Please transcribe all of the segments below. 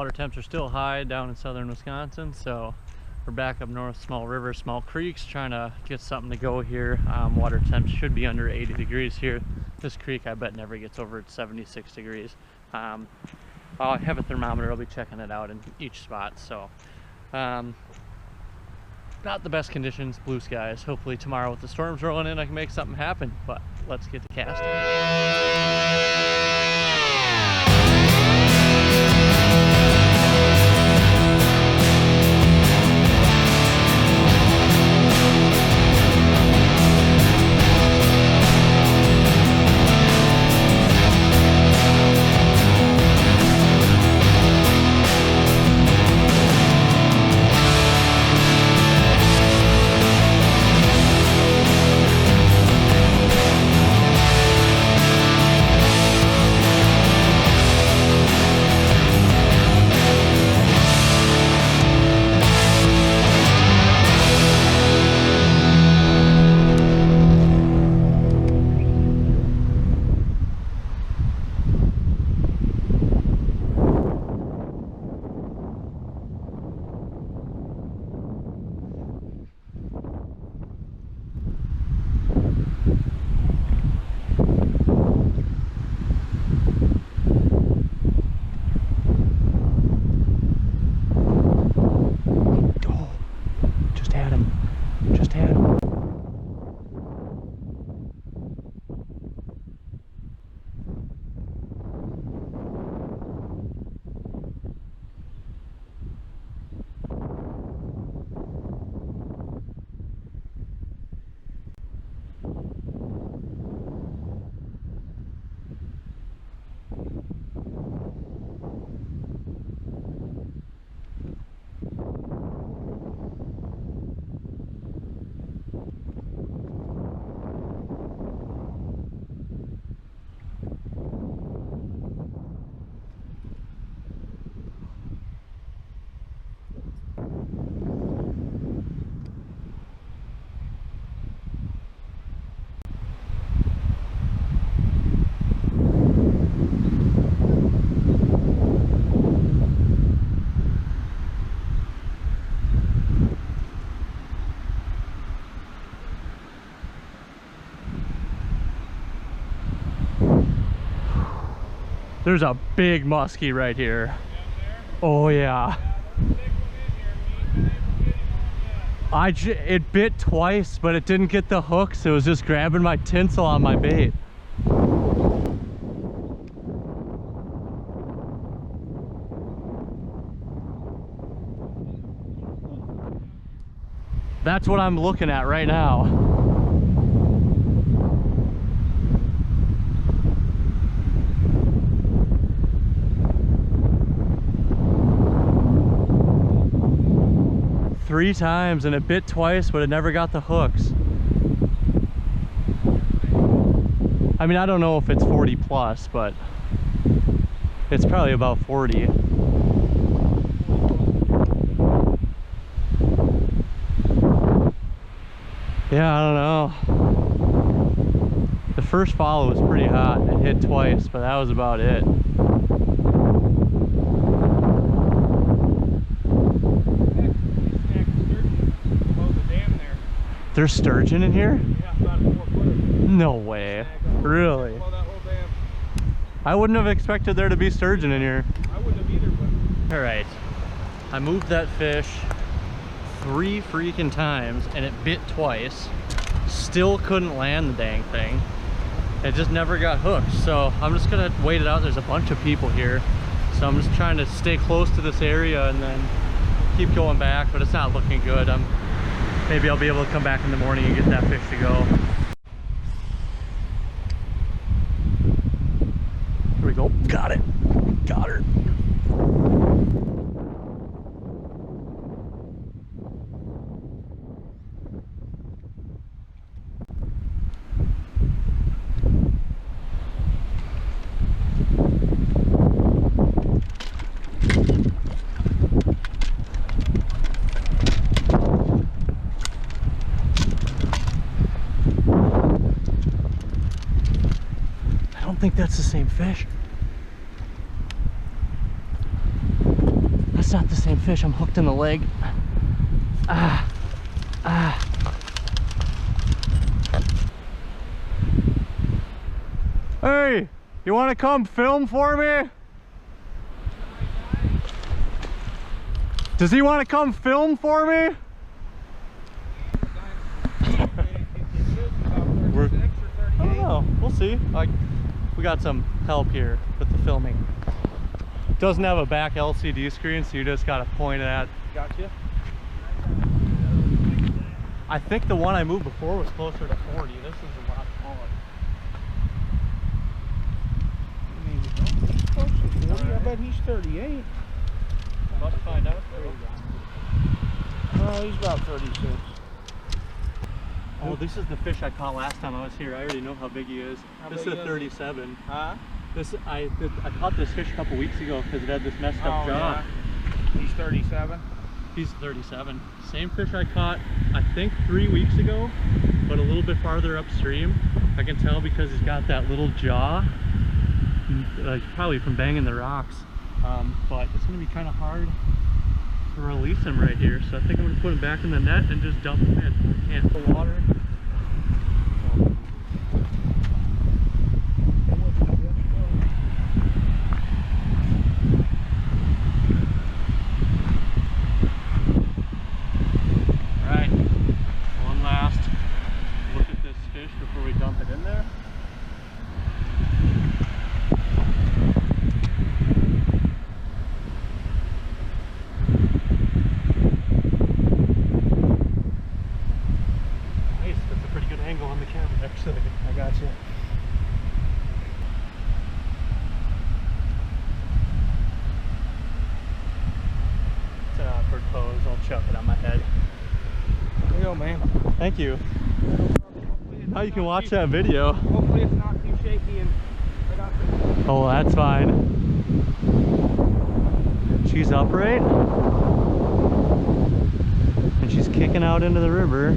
water temps are still high down in southern Wisconsin, so we're back up north, small rivers, small creeks, trying to get something to go here. Water temps should be under 80 degrees here. This creek, I bet, never gets over 76 degrees. I have a thermometer. I'll be checking it out in each spot. So not the best conditions, blue skies. Hopefully tomorrow with the storms rolling in, I can make something happen, but let's get to casting. There's a big musky right here. Oh yeah. It bit twice, but it didn't get the hooks. It was just grabbing my tinsel on my bait. That's what I'm looking at right now. Three times, and it bit twice, but it never got the hooks. I mean, I don't know if it's 40 plus, but it's probably about 40. Yeah, I don't know. The first follow was pretty hot. It hit twice, but that was about it. There's sturgeon in here? Yeah, about a 4-footer. No way. Really? I wouldn't have expected there to be sturgeon in here. I wouldn't have either, but... Alright. I moved that fish 3 freaking times and it bit twice. Still couldn't land the dang thing. It just never got hooked. So I'm just gonna wait it out. There's a bunch of people here. So I'm just trying to stay close to this area and then keep going back, but it's not looking good. Maybe I'll be able to come back in the morning and get that fish to go. Here we go. Got it. Got her. I don't think that's the same fish. not the same fish. I'm hooked in the leg. Ah, ah. Hey, you want to come film for me? Does he want to come film for me? I don't know. We'll see. Like, we got some help here with the filming. Doesn't have a back LCD screen, so you just got to point it at. Gotcha. I think the one I moved before was closer to 40. This is a lot smaller. I mean, he's close to 40. I bet he's 38. Let's find out. Oh, he's about 36. Oh, this is the fish I caught last time I was here. I already know how big he is. This is a 37. Huh? I caught this fish a couple weeks ago because it had this messed up jaw. Yeah. He's 37. He's 37. Same fish I caught, I think 3 weeks ago, but a little bit farther upstream. I can tell because he's got that little jaw, like probably from banging the rocks. But it's gonna be kind of hard to release him right here. So I think I'm gonna put him back in the net and just dump him in. I can't put water. Before we dump it in there. Nice, that's a pretty good angle on the camera actually. I got you. It's an awkward pose. I'll chuck it on my head. There you go, man. Thank you. Now you can watch that video. Hopefully it's not too shaky and I got this. Oh, that's fine. She's upright. And she's kicking out into the river.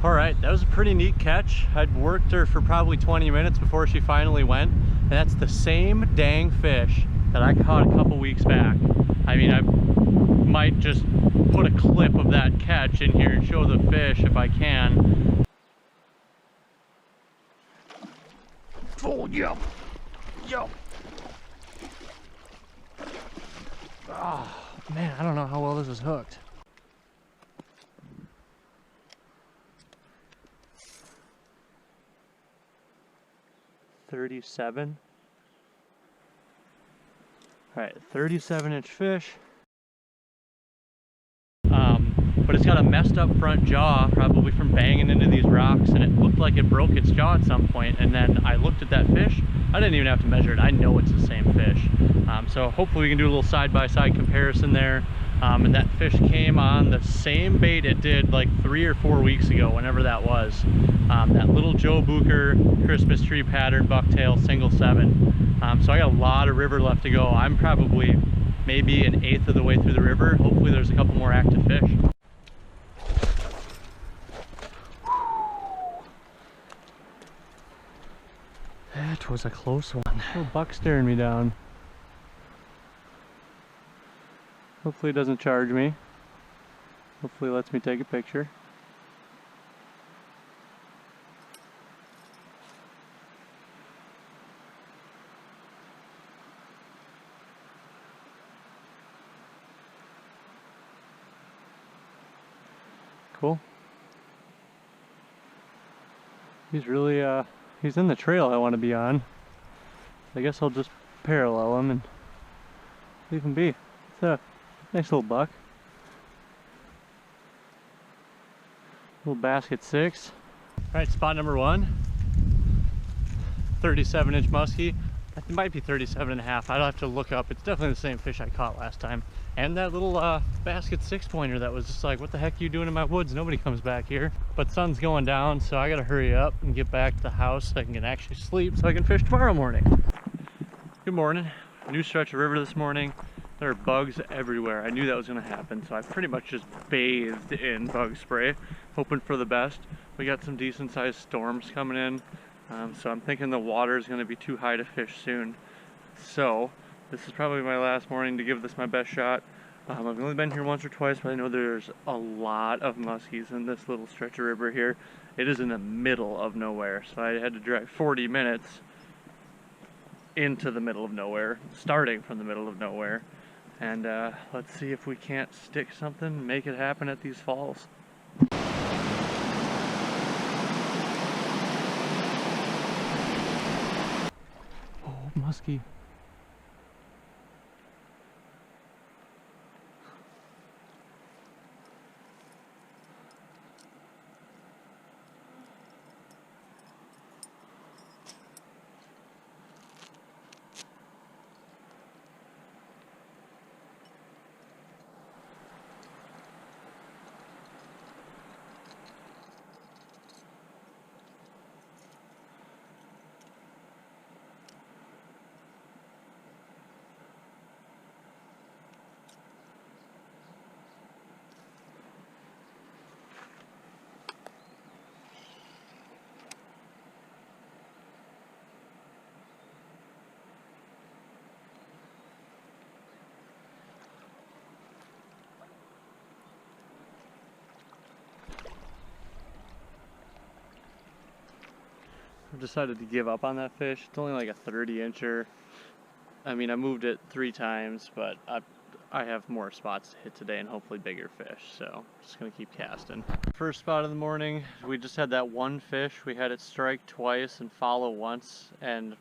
Alright, that was a pretty neat catch. I'd worked her for probably 20 minutes before she finally went. And that's the same dang fish that I caught a couple weeks back. I mean, I might just put a clip of that catch in here and show the fish if I can. Oh, yeah. Yo. Oh, man, I don't know how well this is hooked. $37. All right, 37-inch fish. But it's got a messed up front jaw, probably from banging into these rocks, and it looked like it broke its jaw at some point. And then I looked at that fish. I didn't even have to measure it. I know it's the same fish. So hopefully we can do a little side-by-side comparison there. And that fish came on the same bait it did like 3 or 4 weeks ago, whenever that was. That little Joe Booker Christmas tree pattern bucktail single 7. So I got a lot of river left to go. I'm probably maybe 1/8 of the way through the river. Hopefully there's a couple more active fish. That was a close one. Little buck staring me down. Hopefully it doesn't charge me. Hopefully it lets me take a picture. Cool. He's really he's in the trail I want to be on. I guess I'll just parallel him and leave him be. It's a nice little buck. Little basket 6. Alright, spot number 1. 37-inch musky. It might be 37.5. I'd have to look up. It's definitely the same fish I caught last time. And that little basket 6 pointer that was just like, what the heck are you doing in my woods? Nobody comes back here. But sun's going down, so I gotta hurry up and get back to the house so I can actually sleep so I can fish tomorrow morning. Good morning. New stretch of river this morning. There are bugs everywhere. I knew that was gonna happen, so I pretty much just bathed in bug spray, hoping for the best. We got some decent sized storms coming in, so I'm thinking the water is gonna be too high to fish soon. So this is probably my last morning to give this my best shot. I've only been here once or twice, but I know there's a lot of muskies in this little stretch of river here. It is in the middle of nowhere, so I had to drive 40 minutes into the middle of nowhere, starting from the middle of nowhere. And let's see if we can't stick something, make it happen at these falls. Oh, muskie. I've decided to give up on that fish. It's only like a 30-incher. I mean, I moved it 3 times, but I have more spots to hit today and hopefully bigger fish, so I'm just gonna keep casting. First spot of the morning, we just had that one fish. We had it strike twice and follow once, and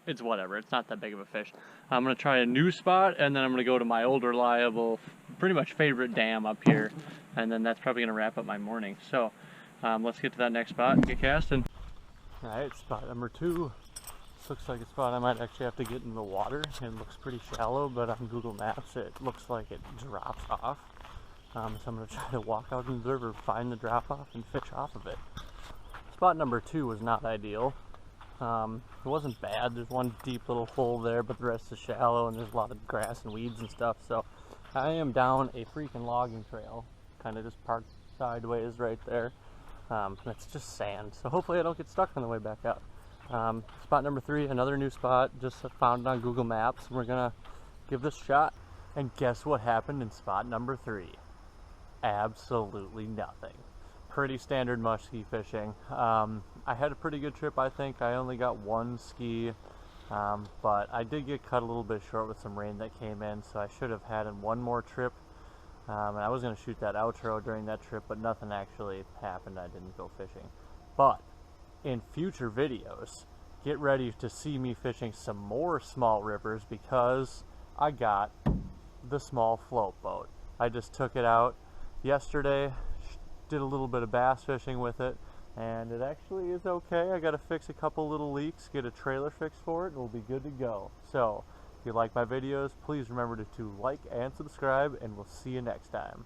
it's whatever. It's not that big of a fish. I'm gonna try a new spot, and then I'm gonna go to my old reliable, pretty much favorite dam up here, and then that's probably gonna wrap up my morning. So let's get to that next spot and get casting. Alright, spot number 2. This looks like a spot I might actually have to get in the water. It looks pretty shallow, but on Google Maps it looks like it drops off. So I'm going to try to walk out in the river, find the drop off, and fish off of it. Spot number 2 was not ideal. It wasn't bad. There's one deep little hole there, but the rest is shallow, and there's a lot of grass and weeds and stuff. So I am down a freaking logging trail, kind of just parked sideways right there. And it's just sand, so hopefully I don't get stuck on the way back out. Spot number 3, another new spot, just found it on Google Maps, and we're gonna give this a shot. And guess what happened in spot number 3? Absolutely nothing. Pretty standard musky fishing. I had a pretty good trip, I think. I only got 1 ski, but I did get cut a little bit short with some rain that came in, so I should have had one more trip. And I was going to shoot that outro during that trip, but nothing actually happened. I didn't go fishing. But in future videos, get ready to see me fishing some more small rivers, because I got the small float boat. I just took it out yesterday, did a little bit of bass fishing with it, and it actually is okay. I got to fix a couple little leaks, get a trailer fix for it, and we'll be good to go. So if you like my videos, please remember to like and subscribe, and we'll see you next time.